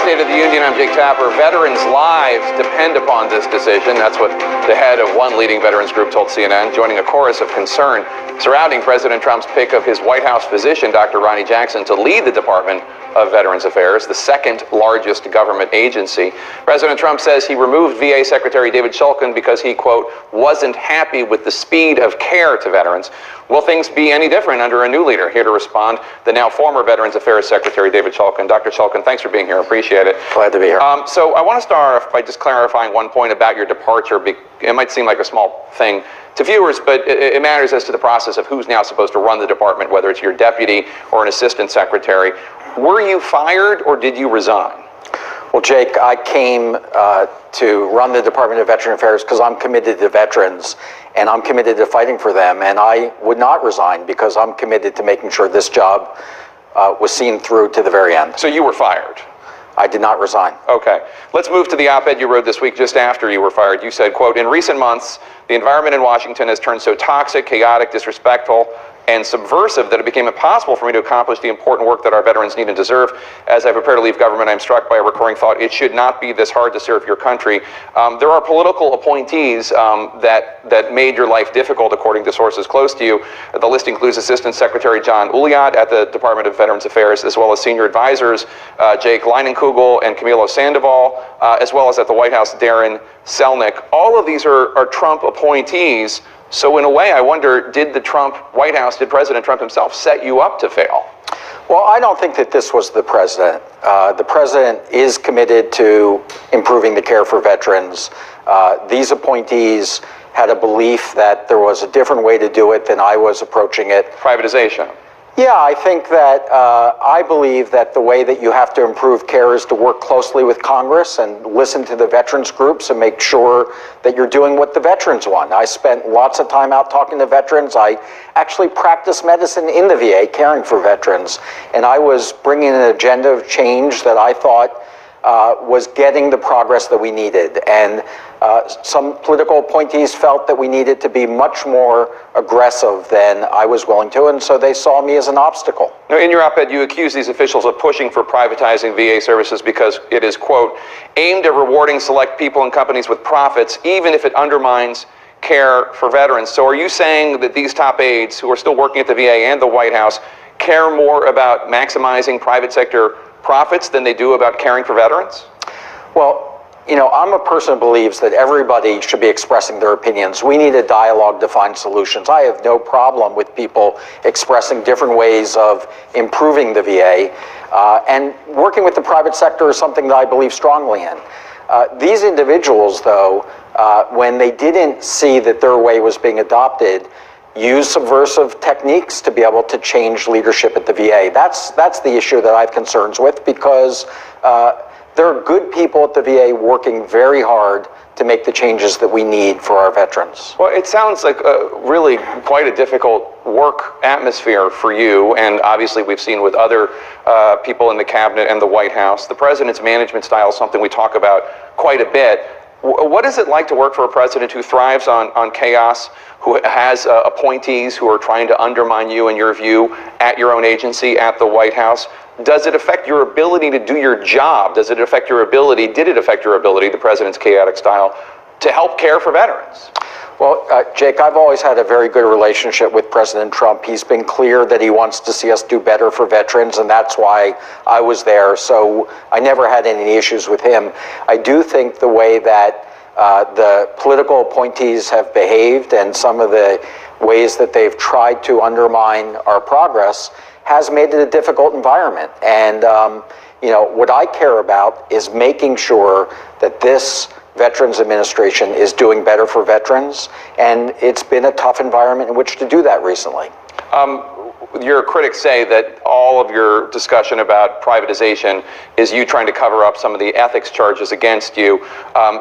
State of the Union. I'm Jake Tapper. Veterans' lives depend upon this decision. That's what the head of one leading veterans group told CNN, joining a chorus of concern surrounding President Trump's pick of his White House physician, Dr. Ronnie Jackson, to lead the Department of Veterans Affairs, the second largest government agency. President Trump says he removed VA Secretary David Shulkin because he, quote, wasn't happy with the speed of care to veterans. Will things be any different under a new leader? Here to respond, the now former Veterans Affairs Secretary David Shulkin. Dr. Shulkin, thanks for being here. Appreciate it. Glad to be here. So I want to start off by just clarifying one point about your departure. It might seem like a small thing to viewers, but it matters as to the process of who's now supposed to run the department, whether it's your deputy or an assistant secretary. Were you fired or did you resign? Well, Jake, I came to run the Department of Veteran Affairs because I'm committed to veterans and I'm committed to fighting for them, and I would not resign because I'm committed to making sure this job was seen through to the very end. So you were fired? I did not resign. Okay. Let's move to the op-ed you wrote this week just after you were fired. You said, quote, in recent months, the environment in Washington has turned so toxic, chaotic, disrespectful, and subversive that it became impossible for me to accomplish the important work that our veterans need and deserve. As I prepare to leave government, I'm struck by a recurring thought: it should not be this hard to serve your country. There are political appointees that made your life difficult, according to sources close to you. The list includes Assistant Secretary John Uliot at the Department of Veterans Affairs, as well as senior advisors Jake Leinenkugel and Camilo Sandoval, as well as at the White House, Darren Selnick. All of these are Trump appointees. So in a way, I wonder, did the White House, did President Trump himself set you up to fail? Well, I don't think that this was the president. The president is committed to improving the care for veterans. These appointees had a belief that there was a different way to do it than I was approaching it. Privatization. Yeah, I think that I believe that the way that you have to improve care is to work closely with Congress and listen to the veterans groups and make sure that you're doing what the veterans want. I spent lots of time out talking to veterans. I actually practiced medicine in the VA, caring for veterans, and I was bringing an agenda of change that I thought was getting the progress that we needed. And some political appointees felt that we needed to be much more aggressive than I was willing to, and so they saw me as an obstacle. Now, in your op-ed, you accuse these officials of pushing for privatizing VA services because it is, quote, aimed at rewarding select people and companies with profits, even if it undermines care for veterans. So are you saying that these top aides who are still working at the VA and the White House care more about maximizing private sector profits than they do about caring for veterans? Well, you know, I'm a person who believes that everybody should be expressing their opinions. We need a dialogue to find solutions. I have no problem with people expressing different ways of improving the VA, and working with the private sector is something that I believe strongly in. These individuals, though, when they didn't see that their way was being adopted, use subversive techniques to be able to change leadership at the VA. That's the issue that I have concerns with, because there are good people at the VA working very hard to make the changes that we need for our veterans. Well, it sounds like really quite a difficult work atmosphere for you, and obviously we've seen with other people in the cabinet and the White House. The president's management style is something we talk about quite a bit. What is it like to work for a president who thrives on chaos, who has appointees who are trying to undermine you and your view at your own agency, at the White House? Does it affect your ability to do your job? Did it affect your ability, the president's chaotic style, to help care for veterans? Well, Jake, I've always had a very good relationship with President Trump. He's been clear that he wants to see us do better for veterans, and that's why I was there. So I never had any issues with him. I do think the way that the political appointees have behaved and some of the ways that they've tried to undermine our progress has made it a difficult environment. And you know, what I care about is making sure that this Veterans Administration is doing better for veterans, and it's been a tough environment in which to do that recently. Your critics say that all of your discussion about privatization is you trying to cover up some of the ethics charges against you.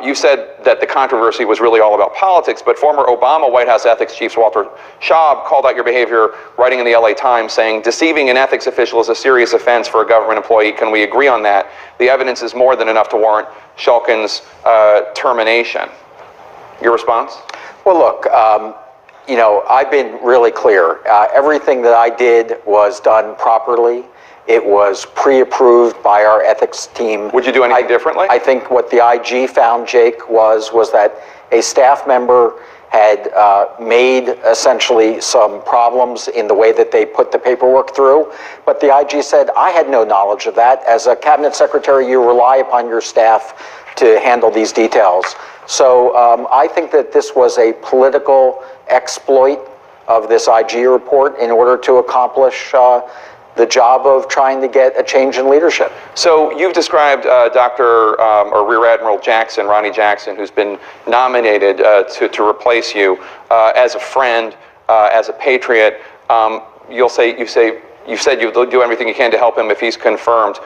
You said that the controversy was really all about politics, but former Obama White House ethics chief Walter Shaub called out your behavior, writing in the LA Times, saying, deceiving an ethics official is a serious offense for a government employee. Can we agree on that? The evidence is more than enough to warrant Shulkin's termination. Your response? Well, look, you know, I've been really clear. Everything that I did was done properly, It was pre-approved by our ethics team. Would you do anything differently? I think what the IG found, Jake, was that a staff member had made essentially some problems in the way that they put the paperwork through. But the IG said, I had no knowledge of that. As a cabinet secretary, you rely upon your staff to handle these details. So I think that this was a political exploit of this IG report in order to accomplish the job of trying to get a change in leadership. So you've described Dr. or Rear Admiral Jackson, Ronnie Jackson, who's been nominated to replace you, as a friend, as a patriot. You said you'll do everything you can to help him if he's confirmed.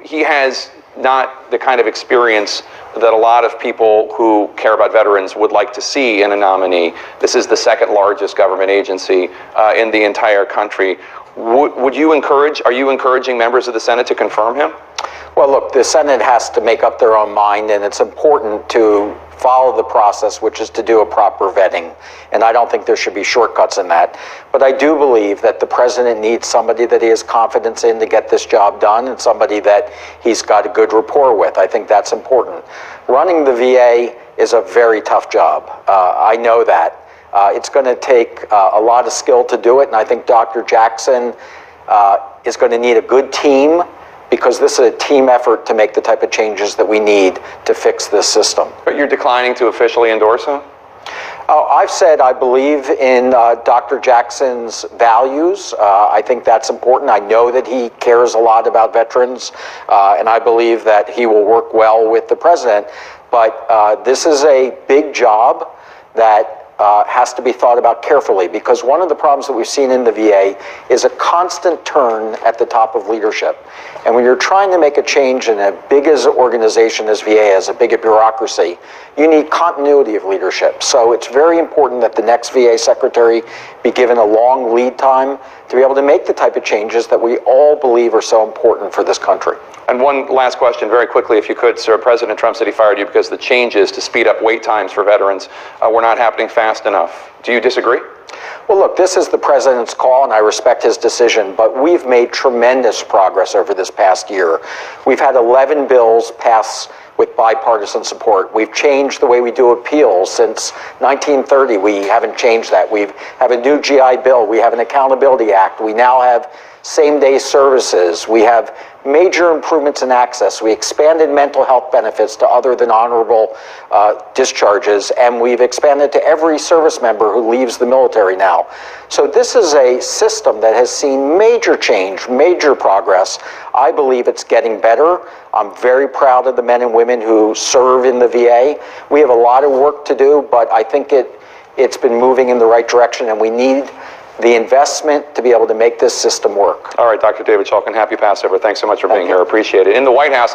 He has not the kind of experience that a lot of people who care about veterans would like to see in a nominee. This is the second largest government agency in the entire country. Are you encouraging members of the Senate to confirm him? Well, look, the Senate has to make up their own mind, and it's important to follow the process, which is to do a proper vetting. And I don't think there should be shortcuts in that. But I do believe that the president needs somebody that he has confidence in to get this job done, and somebody that he's got a good rapport with. I think that's important. Running the VA is a very tough job. I know that. It's going to take a lot of skill to do it, and I think Dr. Jackson is going to need a good team, because this is a team effort to make the type of changes that we need to fix this system. But you're declining to officially endorse him? I've said I believe in Dr. Jackson's values. I think that's important. I know that he cares a lot about veterans, and I believe that he will work well with the president. But this is a big job that has to be thought about carefully, because one of the problems that we've seen in the VA is a constant turn at the top of leadership. And when you're trying to make a change in a big as an organization as VA, as a big a bureaucracy, you need continuity of leadership. So it's very important that the next VA secretary be given a long lead time to be able to make the type of changes that we all believe are so important for this country. And one last question, very quickly, if you could, sir. President Trump said he fired you because the changes to speed up wait times for veterans were not happening fast enough. Do you disagree? Well, look, this is the president's call, and I respect his decision, but we've made tremendous progress over this past year. We've had 11 bills pass with bipartisan support. We've changed the way we do appeals since 1930. We haven't changed that. We have a new GI Bill. We have an Accountability Act. We now have same-day services. We have major improvements in access. We expanded mental health benefits to other than honorable discharges, and we've expanded to every service member who leaves the military now. So this is a system that has seen major change, major progress. I believe it's getting better. I'm very proud of the men and women who serve in the VA. We have a lot of work to do, but I think it's been moving in the right direction, and we need the investment to be able to make this system work. All right, Dr. David Shulkin, happy Passover. Thanks so much for being here. Appreciate it. In the White House,